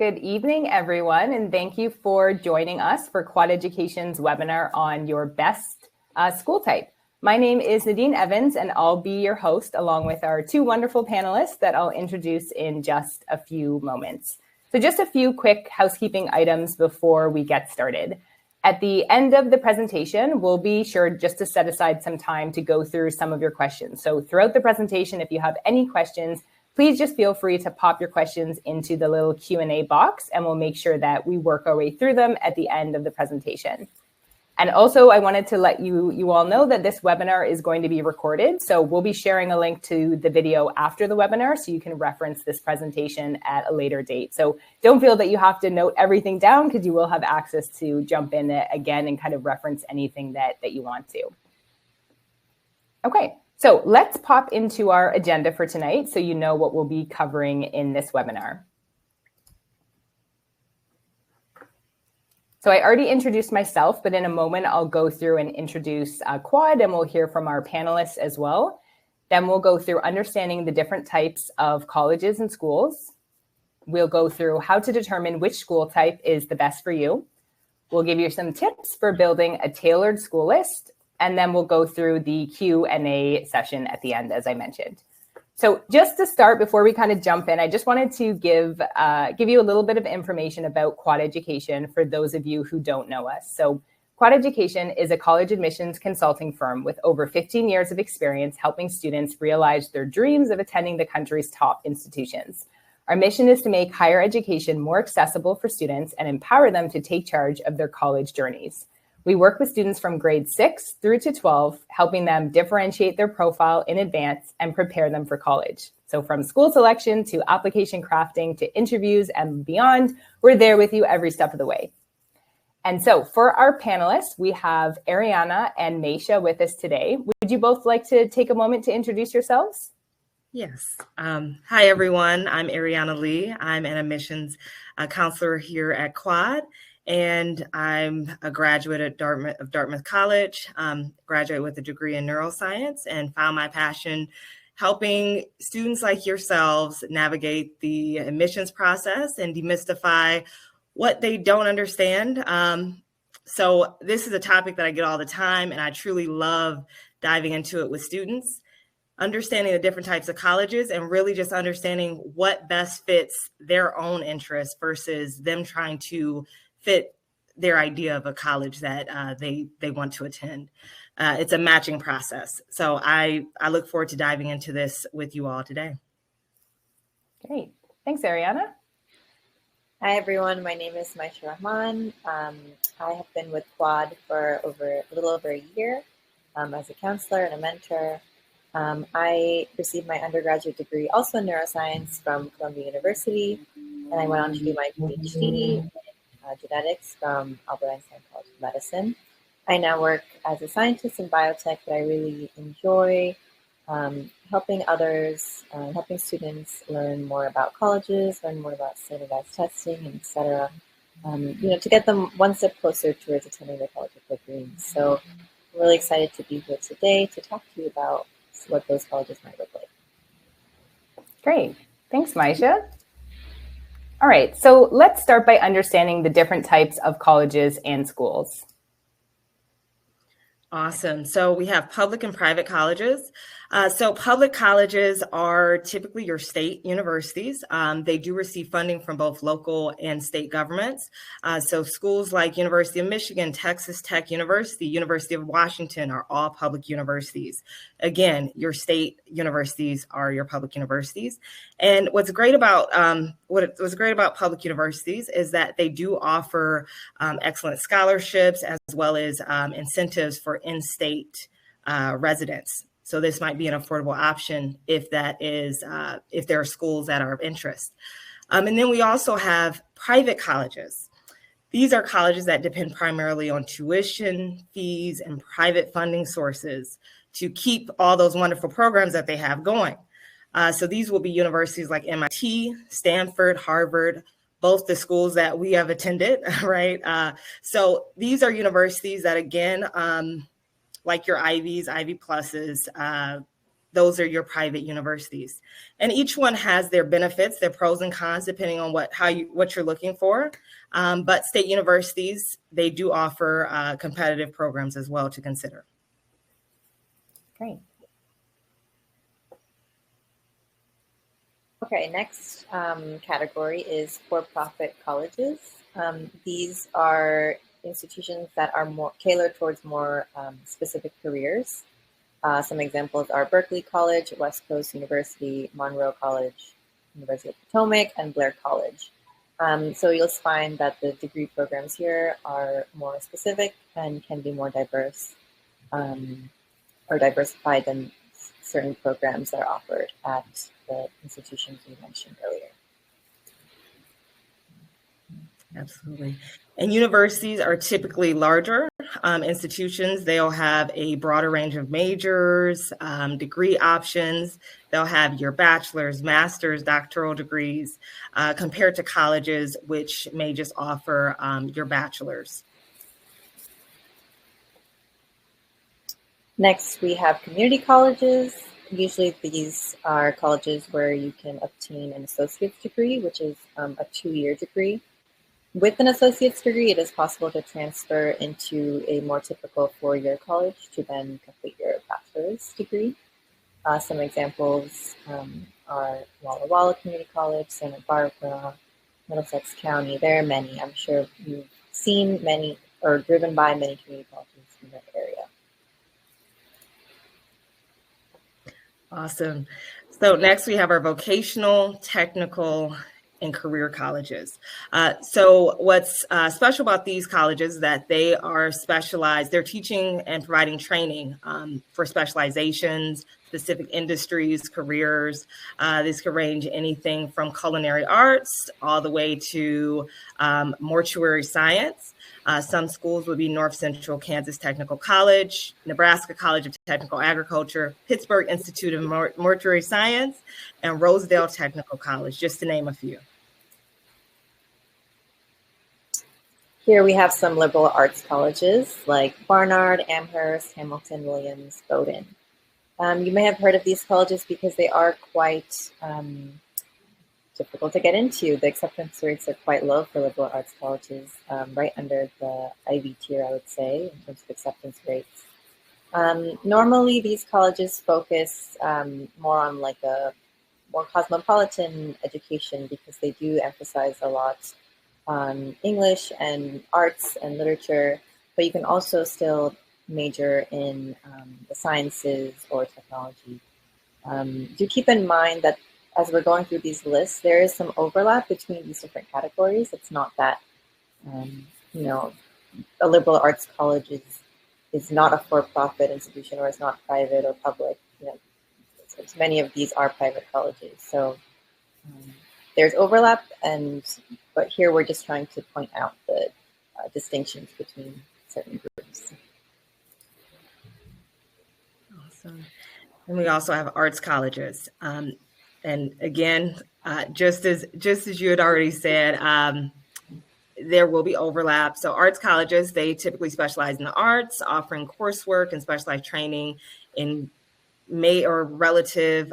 Good evening, everyone, and thank you for joining us for Quad Education's webinar on your best school type. My name is Nadine Evans, and I'll be your host along with our two wonderful panelists that I'll introduce in just a few moments. So just a few quick housekeeping items before we get started. At the end of the presentation, we'll be sure just to set aside some time to go through some of your questions. So throughout the presentation, if you have any questions, please just feel free to pop your questions into the little Q&A box, and we'll make sure that we work our way through them at the end of the presentation. And also, I wanted to let you all know that this webinar is going to be recorded. So we'll be sharing a link to the video after the webinar so you can reference this presentation at a later date. So don't feel that you have to note everything down, because you will have access to jump in again and kind of reference anything that you want to. Okay. So let's pop into our agenda for tonight so you know what we'll be covering in this webinar. So I already introduced myself, but in a moment I'll go through and introduce Quad, and we'll hear from our panelists as well. Then we'll go through understanding the different types of colleges and schools. We'll go through how to determine which school type is the best for you. We'll give you some tips for building a tailored school list. And then we'll go through the Q&A session at the end, as I mentioned. So just to start, before we kind of jump in, I just wanted to give you a little bit of information about Quad Education for those of you who don't know us. So Quad Education is a college admissions consulting firm with over 15 years of experience helping students realize their dreams of attending the country's top institutions. Our mission is to make higher education more accessible for students and empower them to take charge of their college journeys. We work with students from grade 6 through to 12, helping them differentiate their profile in advance and prepare them for college. So from school selection to application crafting to interviews and beyond, we're there with you every step of the way. And so for our panelists, we have Arianna and Maisha with us today. Would you both like to take a moment to introduce yourselves? Yes. Hi, everyone. I'm Arianna Lee. I'm an admissions counselor here at Quad. And I'm a graduate at Dartmouth College, graduate with a degree in neuroscience, and found my passion helping students like yourselves navigate the admissions process and demystify what they don't understand. So this is a topic that I get all the time, and I truly love diving into it with students, understanding the different types of colleges and really just understanding what best fits their own interests versus them trying to fit their idea of a college that they want to attend. It's a matching process. So I look forward to diving into this with you all today. Great. Thanks, Arianna. Hi, everyone. My name is Maisha Rahman. I have been with Quad for a little over a year as a counselor and a mentor. I received my undergraduate degree also in neuroscience from Columbia University, and I went on to do my PhD in genetics from Albert Einstein College of Medicine. I now work as a scientist in biotech, but I really enjoy helping others, helping students learn more about colleges, learn more about standardized testing, and et cetera, to get them one step closer towards attending their college of their dreams. So I'm really excited to be here today to talk to you about what those colleges might look like. Great. Thanks, Maisha. All right, so let's start by understanding the different types of colleges and schools. Awesome. So we have public and private colleges. So public colleges are typically your state universities. They do receive funding from both local and state governments. So schools like University of Michigan, Texas Tech University, University of Washington are all public universities. Again, your state universities are your public universities. And what's great about public universities is that they do offer excellent scholarships as well as incentives for in-state residents. So this might be an affordable option if there are schools that are of interest. And then we also have private colleges. These are colleges that depend primarily on tuition, fees, and private funding sources to keep all those wonderful programs that they have going. So these will be universities like MIT, Stanford, Harvard, both the schools that we have attended, right? So these are universities that, again, like your Ivies, Ivy Pluses, those are your private universities. And each one has their benefits, their pros and cons, depending on what you're looking for. But state universities, they do offer competitive programs as well to consider. Great. Okay, next category is for-profit colleges. These are institutions that are more tailored towards more specific careers. Some examples are Berkeley College, West Coast University, Monroe College, University of Potomac, and Blair College. So you'll find that the degree programs here are more specific and can be more diverse or diversified than certain programs that are offered at the institutions we mentioned earlier. Absolutely. And universities are typically larger institutions. They'll have a broader range of majors, degree options. They'll have your bachelor's, master's, doctoral degrees, compared to colleges, which may just offer your bachelor's. Next, we have community colleges. Usually these are colleges where you can obtain an associate's degree, which is a 2-year degree. With an associate's degree, it is possible to transfer into a more typical 4-year college to then complete your bachelor's degree. Some examples are Walla Walla Community College, Santa Barbara, Middlesex County. There are many. I'm sure you've seen many or driven by many community colleges in that area. Awesome. So next we have our vocational, technical, and career colleges. So what's special about these colleges is that they are specialized. They're teaching and providing training for specializations, specific industries, careers. This could range anything from culinary arts all the way to mortuary science. Some schools would be North Central Kansas Technical College, Nebraska College of Technical Agriculture, Pittsburgh Institute of Mortuary Science, and Rosedale Technical College, just to name a few. Here we have some liberal arts colleges like Barnard, Amherst, Hamilton, Williams, Bowdoin. You may have heard of these colleges because they are quite difficult to get into. The acceptance rates are quite low for liberal arts colleges, right under the Ivy tier, I would say, in terms of acceptance rates. Normally, these colleges focus more on like a more cosmopolitan education because they do emphasize a lot on English and arts and literature, but you can also still major in the sciences or technology. Do keep in mind that as we're going through these lists, there is some overlap between these different categories. It's not that, a liberal arts college is not a for-profit institution or it's not private or public. Many of these are private colleges. So there's overlap, but here we're just trying to point out the distinctions between certain groups. Awesome. And we also have arts colleges. And again, just as you had already said, there will be overlap. So arts colleges, they typically specialize in the arts, offering coursework and specialized training in relative,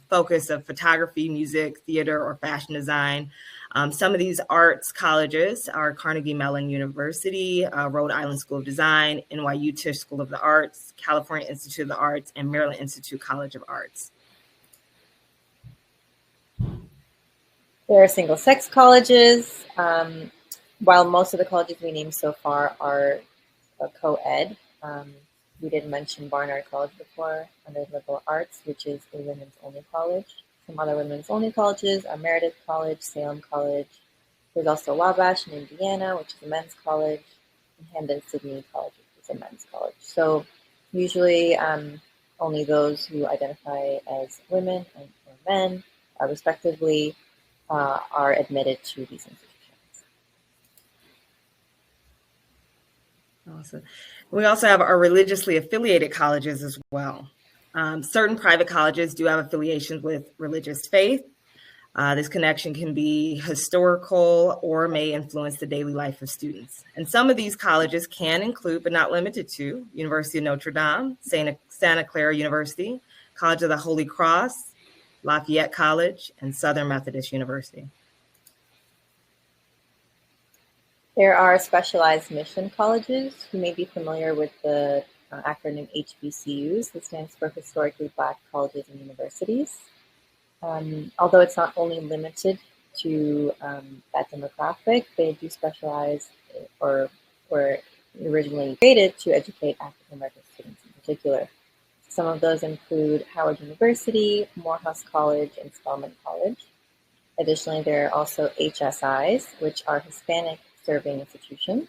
focus of photography, music, theater, or fashion design. Some of these arts colleges are Carnegie Mellon University, Rhode Island School of Design, NYU Tisch School of the Arts, California Institute of the Arts, and Maryland Institute College of Arts. There are single-sex colleges. While most of the colleges we named so far are co-ed, we did mention Barnard College before under liberal arts, which is a women's-only college. Some other women's-only colleges are Meredith College, Salem College. There's also Wabash in Indiana, which is a men's college, and Hampden-Sydney College, which is a men's college. So usually only those who identify as women or men, respectively, are admitted to these institutions. Awesome. We also have our religiously affiliated colleges as well. Certain private colleges do have affiliations with religious faith. This connection can be historical or may influence the daily life of students. And some of these colleges can include, but not limited to, University of Notre Dame, Santa Clara University, College of the Holy Cross, Lafayette College, and Southern Methodist University. There are specialized mission colleges. You may be familiar with the acronym HBCUs. That stands for Historically Black Colleges and Universities. Although it's not only limited to that demographic, they do specialize or were originally created to educate African American students in particular. Some of those include Howard University, Morehouse College, and Spelman College. Additionally, there are also HSIs, which are Hispanic serving institutions.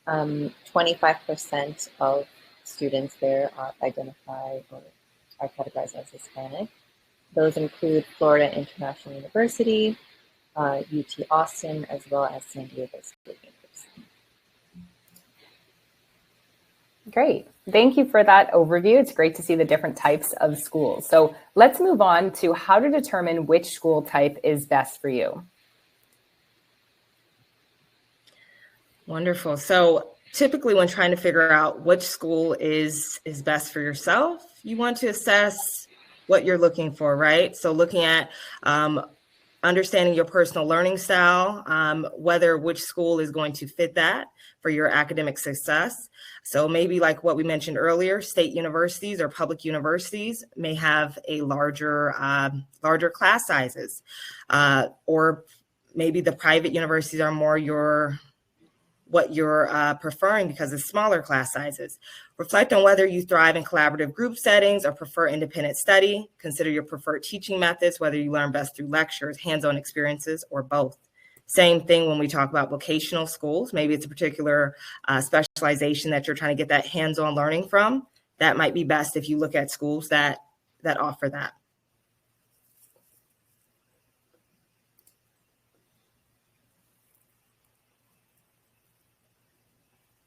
25% of students there are identified or are categorized as Hispanic. Those include Florida International University, UT Austin, as well as San Diego State University. Great. Thank you for that overview. It's great to see the different types of schools. So let's move on to how to determine which school type is best for you. Wonderful. So typically when trying to figure out which school is best for yourself, you want to assess what you're looking for, right? So looking at understanding your personal learning style, whether which school is going to fit that for your academic success. So maybe like what we mentioned earlier, state universities or public universities may have a larger class sizes, or maybe the private universities are more what you're preferring because of smaller class sizes. Reflect on whether you thrive in collaborative group settings or prefer independent study. Consider your preferred teaching methods, whether you learn best through lectures, hands-on experiences, or both. Same thing when we talk about vocational schools. Maybe it's a particular specialization that you're trying to get that hands-on learning from. That might be best if you look at schools that offer that.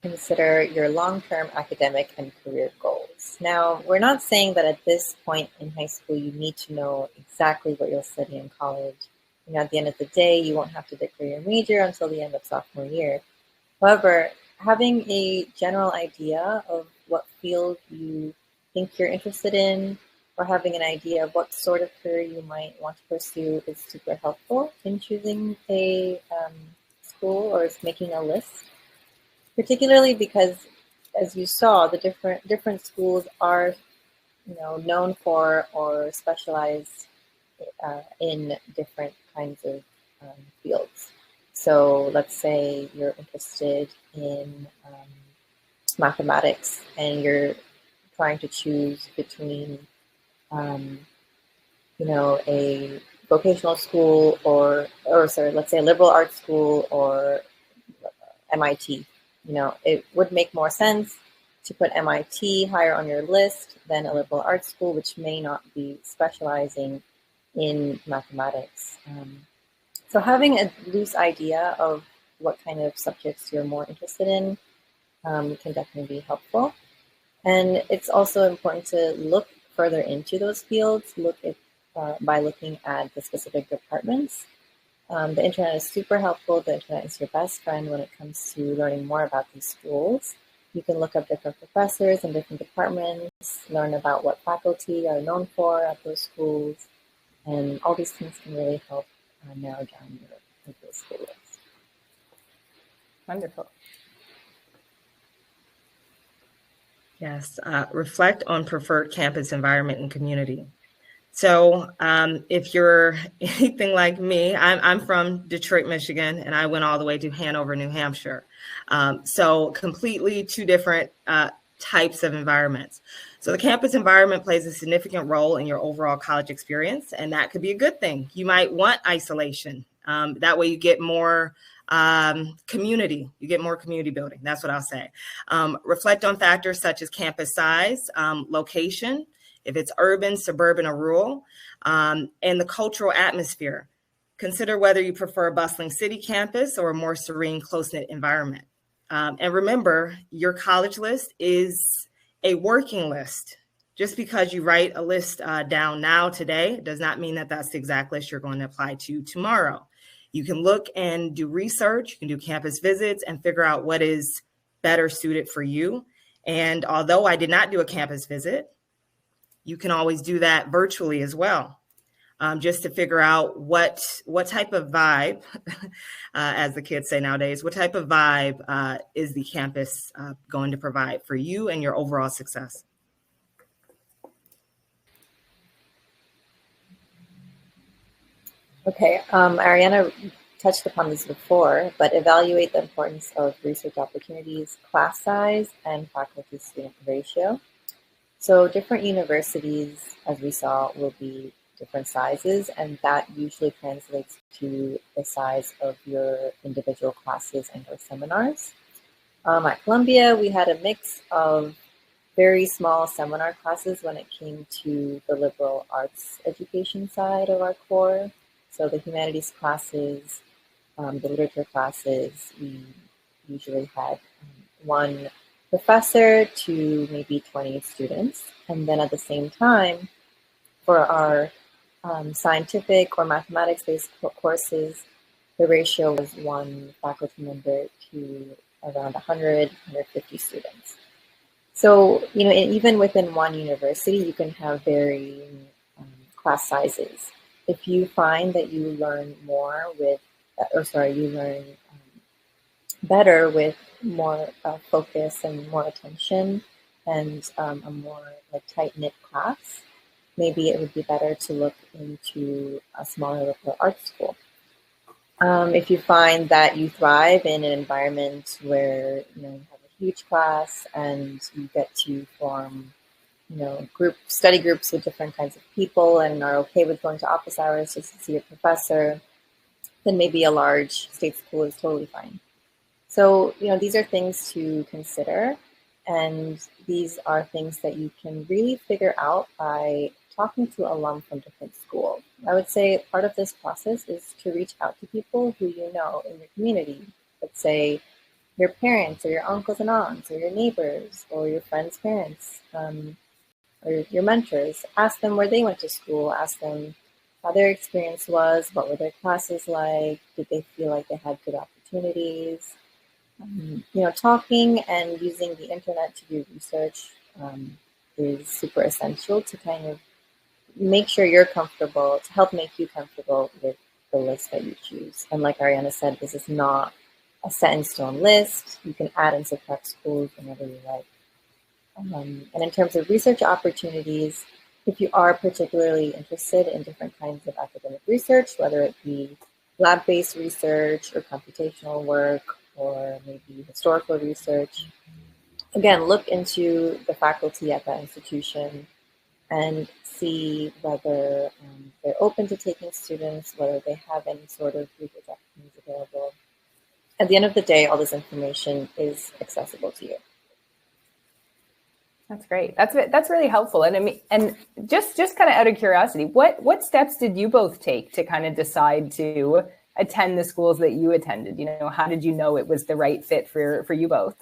Consider your long-term academic and career goals. Now, we're not saying that at this point in high school you need to know exactly what you'll study in college. At the end of the day, you won't have to declare your major until the end of sophomore year. However, having a general idea of what field you think you're interested in, or having an idea of what sort of career you might want to pursue is super helpful in choosing a school or making a list. Particularly because, as you saw, the different schools are, known for or specialize in different kinds of fields. So let's say you're interested in mathematics and you're trying to choose between, a vocational school let's say a liberal arts school or MIT. It would make more sense to put MIT higher on your list than a liberal arts school, which may not be specializing in mathematics. So having a loose idea of what kind of subjects you're more interested in can definitely be helpful. And it's also important to look further into those fields, by looking at the specific departments. The internet is super helpful. The internet is your best friend when it comes to learning more about these schools. You can look up different professors and different departments, learn about what faculty are known for at those schools, and all these things can really help narrow down your school list. Wonderful. Yes, reflect on preferred campus environment and community. So if you're anything like me, I'm from Detroit, Michigan, and I went all the way to Hanover, New Hampshire. So completely two different types of environments. So the campus environment plays a significant role in your overall college experience, and that could be a good thing. You might want isolation. That way you get more community. You get more community building. That's what I'll say. Reflect on factors such as campus size, location, if it's urban, suburban, or rural, and the cultural atmosphere. Consider whether you prefer a bustling city campus or a more serene, close-knit environment. And remember, your college list is a working list. Just because you write a list down now today does not mean that that's the exact list you're going to apply to tomorrow. You can look and do research, you can do campus visits and figure out what is better suited for you. And although I did not do a campus visit, you can always do that virtually as well, just to figure out what type of vibe, as the kids say nowadays, what type of vibe is the campus going to provide for you and your overall success. Okay, Arianna touched upon this before, but evaluate the importance of research opportunities, class size, and faculty-student ratio. So different universities, as we saw, will be different sizes, and that usually translates to the size of your individual classes and or seminars. At Columbia, we had a mix of very small seminar classes when it came to the liberal arts education side of our core. So the humanities classes, the literature classes, we usually had one professor to maybe 20 students. And then at the same time, for our scientific or mathematics-based courses, the ratio was one faculty member to around 100, 150 students. So, even within one university, you can have varying class sizes. If you find that you learn more with, you learn better with more focus and more attention and a more tight-knit class, maybe it would be better to look into a smaller liberal arts school. If you find that you thrive in an environment where you have a huge class and you get to form study groups with different kinds of people and are okay with going to office hours just to see a professor, then maybe a large state school is totally fine. So, these are things to consider, and these are things that you can really figure out by talking to alum from different schools. I would say part of this process is to reach out to people who you know in your community. Let's say your parents or your uncles and aunts or your neighbors or your friends' parents. Or your mentors, ask them where they went to school, ask them how their experience was, what were their classes like, did they feel like they had good opportunities. Talking and using the internet to do research is super essential to kind of make sure you're comfortable, to help make you comfortable with the list that you choose. And like Arianna said, this is not a set in stone list. You can add and subtract schools whenever you like. And in terms of research opportunities, if you are particularly interested in different kinds of academic research, whether it be lab-based research or computational work or maybe historical research, again, look into the faculty at that institution and see whether they're open to taking students, whether they have any sort of research opportunities available. At the end of the day, all this information is accessible to you. That's great. That's really helpful. And I mean, and just kind of out of curiosity, what steps did you both take to kind of decide to attend the schools that you attended? How did you know it was the right fit for you both?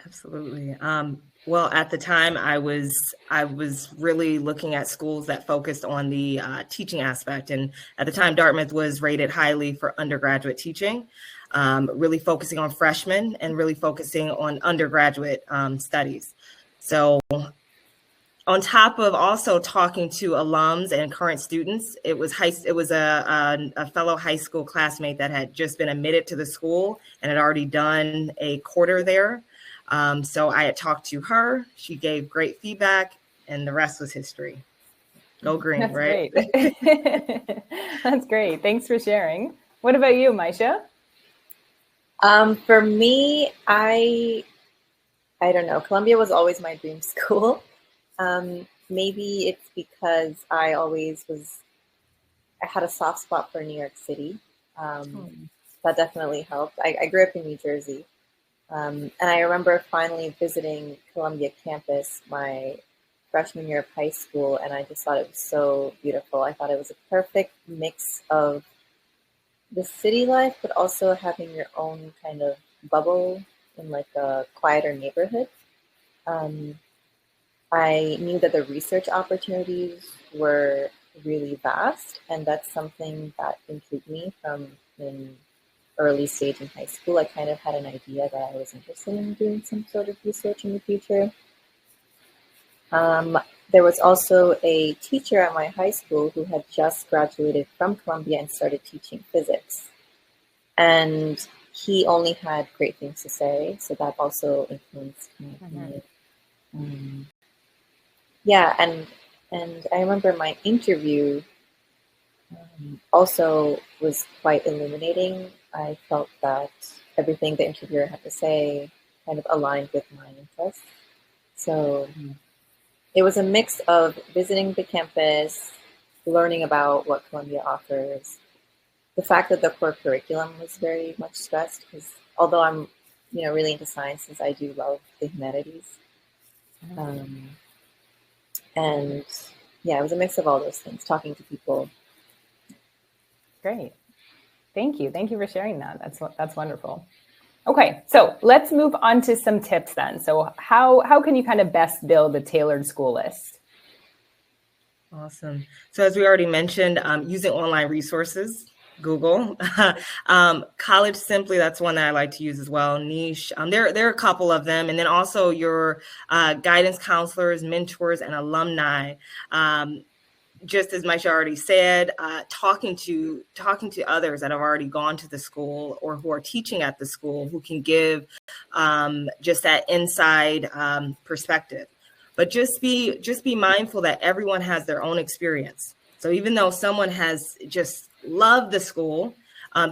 Absolutely. Well, at the time, I was really looking at schools that focused on the teaching aspect, and at the time, Dartmouth was rated highly for undergraduate teaching. Really focusing on freshmen and really focusing on undergraduate studies. So on top of also talking to alums and current students, it was a fellow high school classmate that had just been admitted to the school and had already done a quarter there. So I had talked to her. She gave great feedback, and the rest was history. Go green, That's right? Great. That's great. Thanks for sharing. What about you, Maisha? For me, I don't know. Columbia was always my dream school. Maybe it's because I had a soft spot for New York City. That definitely helped. I grew up in New Jersey. And I remember finally visiting Columbia campus my freshman year of high school, and I just thought it was so beautiful. I thought it was a perfect mix of the city life, but also having your own kind of bubble in like a quieter neighborhood. I knew that the research opportunities were really vast, and that's something that intrigued me from an early stage in high school. I kind of had an idea that I was interested in doing some sort of research in the future. There was also a teacher at my high school who had just graduated from Columbia and started teaching physics. And he only had great things to say, so that also influenced my opinion. Yeah, and I remember my interview also was quite illuminating. I felt that everything the interviewer had to say kind of aligned with my interests. So it was a mix of visiting the campus, learning about what Columbia offers, the fact that the core curriculum was very much stressed, because although I'm, really into sciences, I do love the humanities. And yeah, it was a mix of all those things, talking to people. Great. Thank you. Thank you for sharing that. That's wonderful. Okay, so let's move on to some tips then. So how can you kind of best build a tailored school list? Awesome. So as we already mentioned, using online resources, Google, College Simply, that's one that I like to use as well. Niche, there are a couple of them, and then also your guidance counselors, mentors, and alumni. Just as Maisha already said, talking to others that have already gone to the school or who are teaching at the school who can give just that inside perspective. But just be mindful that everyone has their own experience. So even though someone has just loved the school,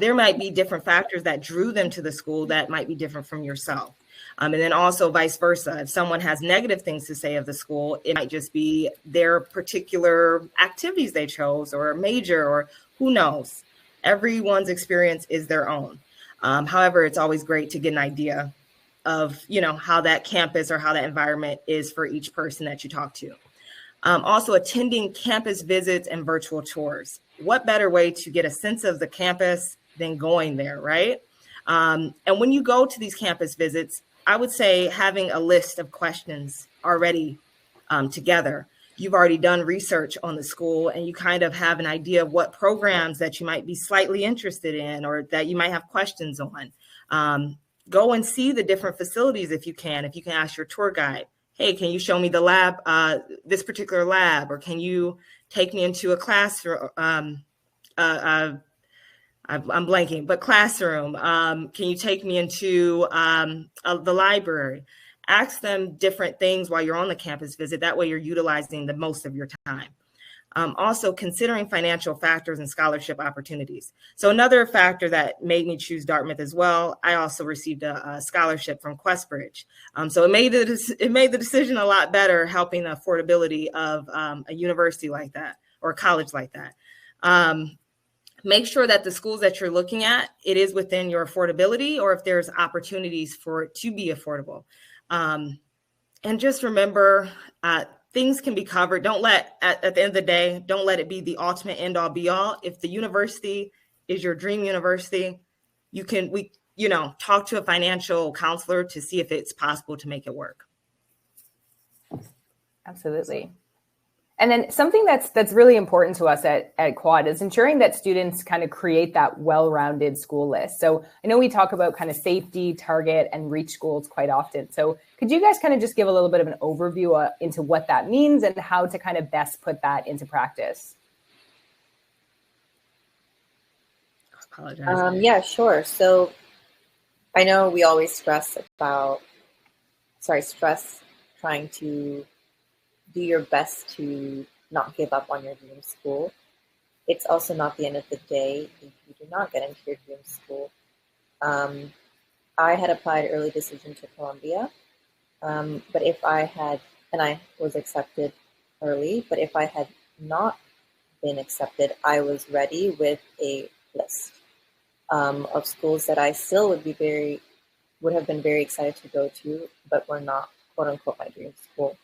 there might be different factors that drew them to the school that might be different from yourself. And then also vice versa. If someone has negative things to say of the school, it might just be their particular activities they chose or major, or who knows. Everyone's experience is their own. However, it's always great to get an idea of, how that campus or how that environment is for each person that you talk to. Also attending campus visits and virtual tours. What better way to get a sense of the campus than going there, right? And when you go to these campus visits, I would say having a list of questions already together. You've already done research on the school and you kind of have an idea of what programs that you might be slightly interested in or that you might have questions on. Go and see the different facilities if you can. If you can ask your tour guide, hey, can you show me the lab, this particular lab, or can you take me into a classroom? I'm blanking, but classroom. Can you take me into the library? Ask them different things while you're on the campus visit. That way you're utilizing the most of your time. Also considering financial factors and scholarship opportunities. So another factor that made me choose Dartmouth as well, I also received a scholarship from Questbridge. So it made the decision a lot better, helping the affordability of a university like that or a college like that. Make sure that the schools that you're looking at, it is within your affordability or if there's opportunities for it to be affordable. And just remember, things can be covered. Don't let, at the end of the day, don't let it be the ultimate end all be all. If the university is your dream university, we talk to a financial counselor to see if it's possible to make it work. Absolutely. And then something that's really important to us at Quad is ensuring that students kind of create that well-rounded school list. So I know we talk about kind of safety, target, and reach schools quite often. So could you guys kind of just give a little bit of an overview into what that means and how to kind of best put that into practice? Yeah, sure. So I know we always stress trying to do your best to not give up on your dream school. It's also not the end of the day if you do not get into your dream school. I had applied early decision to Columbia, but if I had, and I was accepted early, but if I had not been accepted, I was ready with a list of schools that I still would have been very excited to go to, but were not, quote unquote, my dream school.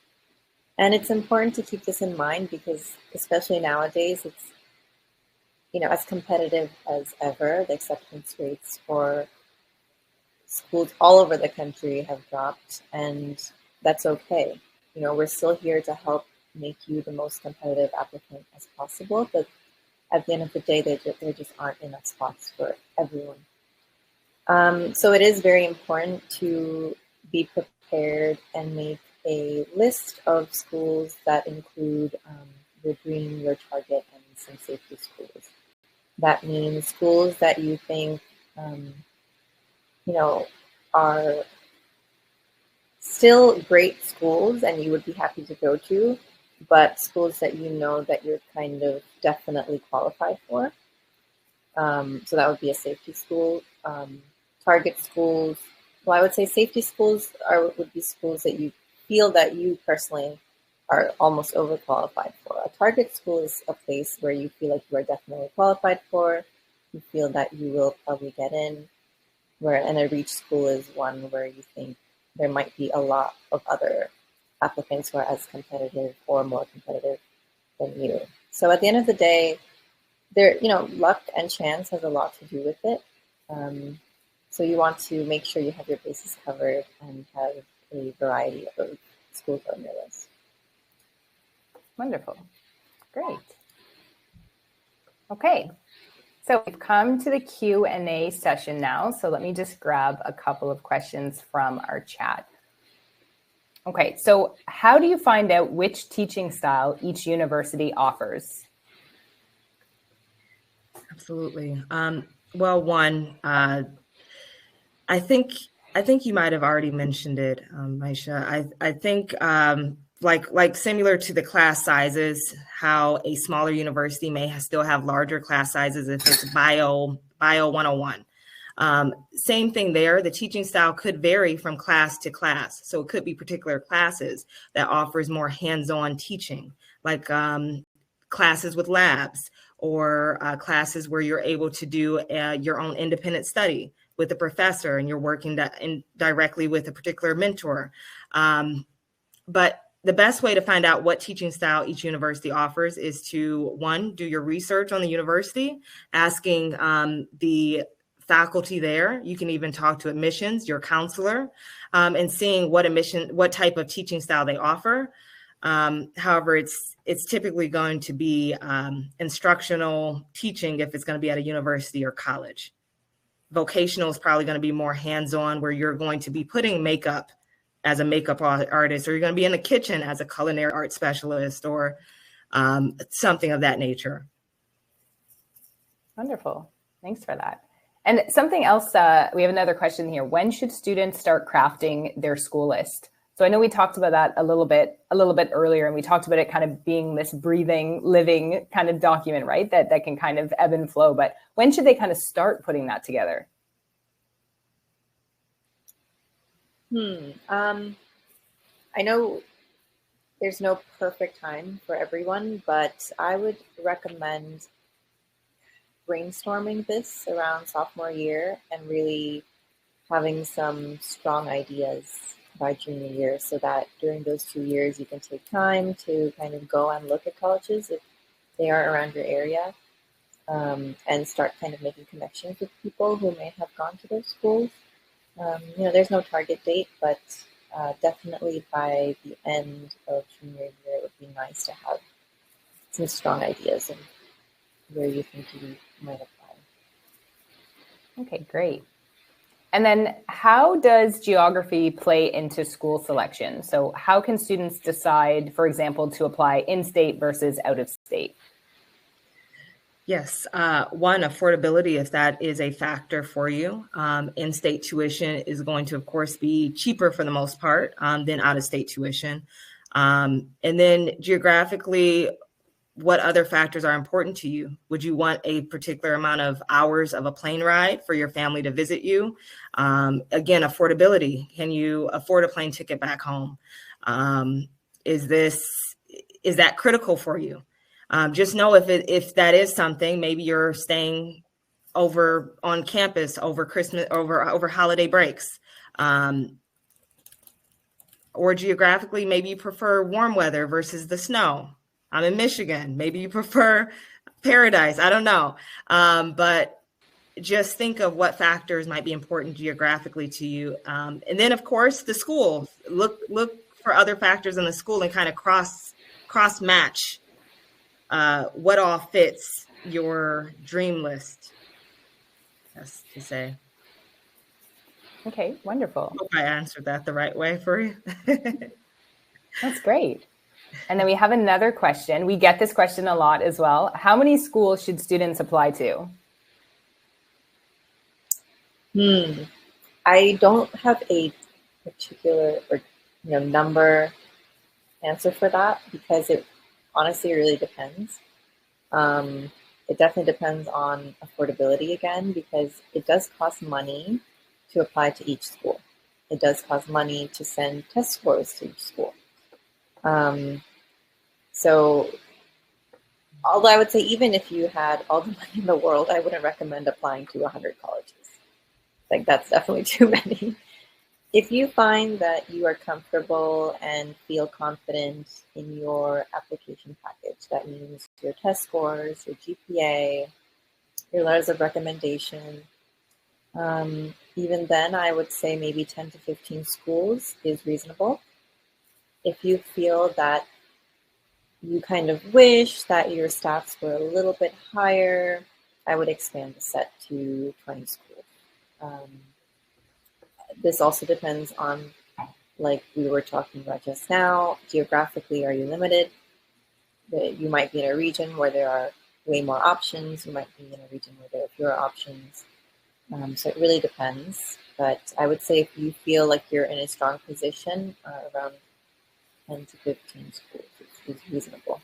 And it's important to keep this in mind because, especially nowadays, it's, as competitive as ever. The acceptance rates for schools all over the country have dropped, and that's okay. we're still here to help make you the most competitive applicant as possible. But at the end of the day, there just aren't enough spots for everyone. So it is very important to be prepared and make a list of schools that include your dream, your target, and some safety schools. That means schools that you think, are still great schools and you would be happy to go to, but schools that you know that you're kind of definitely qualified for. So that would be a safety school. Target schools, well, I would say safety schools would be schools that you feel that you personally are almost overqualified for. A target school is a place where you feel like you are definitely qualified for, you feel that you will probably get in, and a reach school is one where you think there might be a lot of other applicants who are as competitive or more competitive than you. So at the end of the day, luck and chance has a lot to do with it. So you want to make sure you have your bases covered and have a variety of schools on your list. Wonderful. Great. Okay. So we've come to the Q&A session now. So let me just grab a couple of questions from our chat. Okay, so how do you find out which teaching style each university offers? Absolutely. Well, one, I think you might have already mentioned it, Maisha. I think like similar to the class sizes, how a smaller university may still have larger class sizes if it's bio 101. Same thing there. The teaching style could vary from class to class. So it could be particular classes that offers more hands-on teaching, like classes with labs, or classes where you're able to do your own independent study with a professor and you're working directly with a particular mentor. But the best way to find out what teaching style each university offers is to, one, do your research on the university, asking the faculty there. You can even talk to admissions, your counselor, and seeing what type of teaching style they offer. However, it's typically going to be instructional teaching if it's going to be at a university or college. Vocational is probably going to be more hands-on, where you're going to be putting makeup as a makeup artist, or you're going to be in the kitchen as a culinary art specialist, or something of that nature. Wonderful. Thanks for that. And something else, we have another question here. When should students start crafting their school list? So I know we talked about that a little bit earlier, and we talked about it kind of being this breathing, living kind of document, right? That can kind of ebb and flow. But when should they kind of start putting that together? I know there's no perfect time for everyone, but I would recommend brainstorming this around sophomore year and really having some strong ideas by junior year, so that during those 2 years you can take time to kind of go and look at colleges if they are around your area, and start kind of making connections with people who may have gone to those schools. There's no target date, but definitely by the end of junior year, it would be nice to have some strong ideas of where you think you might apply. Okay, great. And then how does geography play into school selection? So how can students decide, for example, to apply in-state versus out-of-state? Yes. One, affordability, if that is a factor for you. In-state tuition is going to, of course, be cheaper for the most part than out-of-state tuition. And then geographically, what other factors are important to you? Would you want a particular amount of hours of a plane ride for your family to visit you? Again, affordability. Can you afford a plane ticket back home? Is that critical for you? Just know if that is something, maybe you're staying over on campus over Christmas, over holiday breaks. Or geographically, maybe you prefer warm weather versus the snow. I'm in Michigan. Maybe you prefer paradise. I don't know. But just think of what factors might be important geographically to you. And then, of course, the school. Look for other factors in the school and kind of cross match what all fits your dream list. That's to say. Okay, wonderful. Hope I answered that the right way for you. That's great. And then we have another question. We get this question a lot as well. How many schools should students apply to? I don't have a particular number answer for that, because it honestly really depends. It definitely depends on affordability again, because it does cost money to apply to each school. It does cost money to send test scores to each school. So although I would say even if you had all the money in the world, I wouldn't recommend applying to 100 colleges. Like, that's definitely too many. If you find that you are comfortable and feel confident in your application package, that means your test scores, your GPA, your letters of recommendation, even then I would say maybe 10 to 15 schools is reasonable. If you feel that you kind of wish that your stats were a little bit higher, I would expand the set to 20 schools. This also depends on, like we were talking about just now, geographically, are you limited? You might be in a region where there are way more options. You might be in a region where there are fewer options. So it really depends. But I would say if you feel like you're in a strong position, around 10 to 15 schools is reasonable.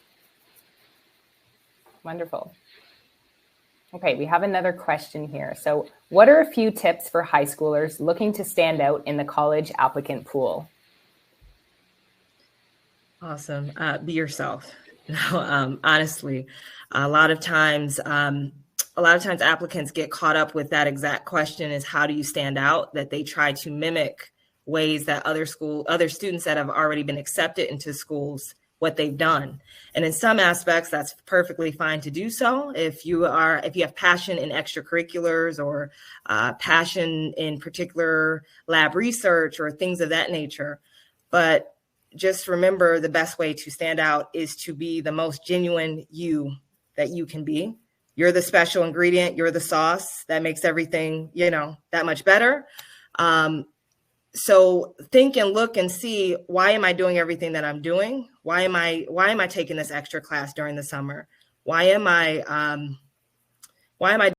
Wonderful. Okay, we have another question here. So what are a few tips for high schoolers looking to stand out in the college applicant pool? Awesome. Be yourself. Honestly, a lot of times applicants get caught up with that exact question, is how do you stand out? That they try to mimic ways that other students that have already been accepted into schools, what they've done. And in some aspects, that's perfectly fine to do so. If you have passion in extracurriculars or passion in particular lab research or things of that nature. But just remember, the best way to stand out is to be the most genuine you that you can be. You're the special ingredient. You're the sauce that makes everything, that much better. So think and look and see, why am I doing everything that I'm doing? Why am I taking this extra class during the summer? Why am I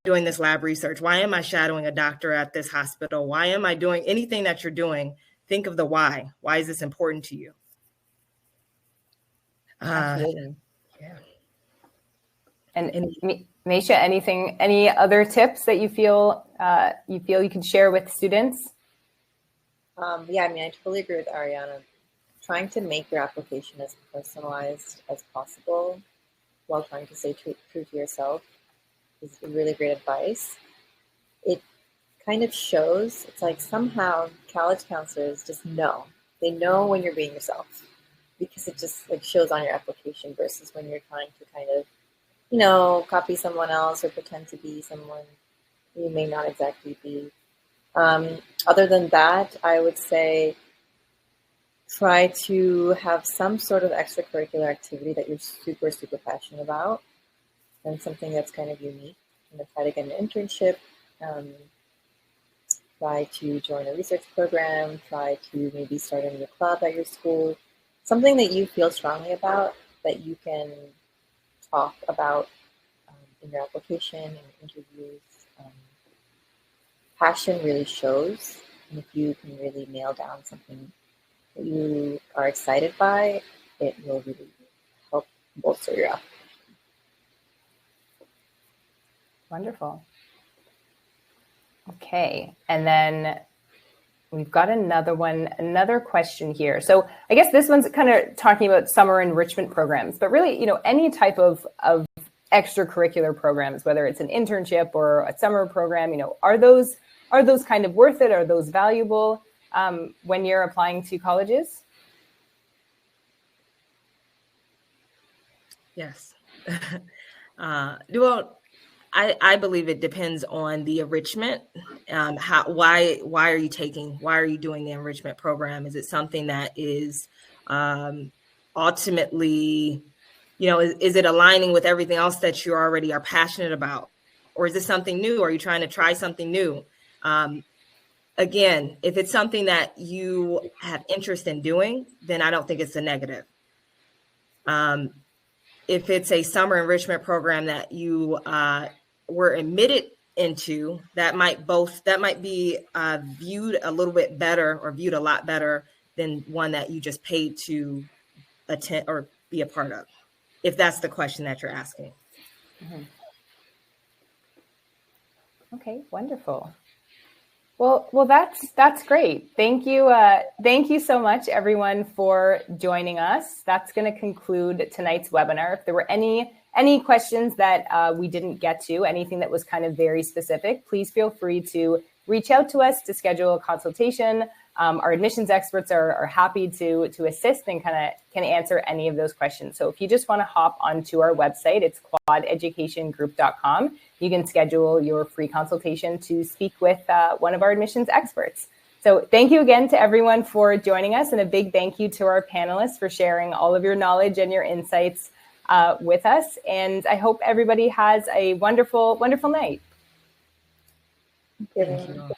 doing this lab research? Why am I shadowing a doctor at this hospital? Why am I doing anything that you're doing? Think of the why. Why is this important to you? Absolutely. Yeah. And Naisha, any other tips that you feel you can share with students? Yeah, I totally agree with Arianna. Trying to make your application as personalized as possible while trying to stay true to yourself is really great advice. It kind of shows, it's like somehow college counselors just know. They know when you're being yourself, because it just shows on your application versus when you're trying to kind of, copy someone else or pretend to be someone you may not exactly be. Other than that, I would say try to have some sort of extracurricular activity that you're super, super passionate about, and something that's kind of unique. Try to get an internship, try to join a research program, try to maybe start a new club at your school, something that you feel strongly about that you can talk about in your application and interviews. Passion really shows, and if you can really nail down something that you are excited by, it will really help bolster your application. Wonderful. Okay, and then we've got another question here. So I guess this one's kind of talking about summer enrichment programs, but really, any type of extracurricular programs, whether it's an internship or a summer program, are those kind of worth it? Are those valuable when you're applying to colleges? Yes. Well, I believe it depends on the enrichment. Why are you doing the enrichment program? Is it something that is ultimately, is it aligning with everything else that you already are passionate about? Or is this something new? Are you trying to try something new? Again, if it's something that you have interest in doing, then I don't think it's a negative. If it's a summer enrichment program that you were admitted into, that might be viewed a little bit better, or viewed a lot better than one that you just paid to attend or be a part of, if that's the question that you're asking. Mm-hmm. Okay, wonderful. Well, that's great. Thank you so much, everyone, for joining us. That's going to conclude tonight's webinar. If there were any questions that we didn't get to, anything that was kind of very specific, please feel free to reach out to us to schedule a consultation. Our admissions experts are happy to assist and can answer any of those questions. So if you just want to hop onto our website, it's quadeducationgroup.com. You can schedule your free consultation to speak with one of our admissions experts. So thank you again to everyone for joining us, and a big thank you to our panelists for sharing all of your knowledge and your insights with us. And I hope everybody has a wonderful, wonderful night. Thank you.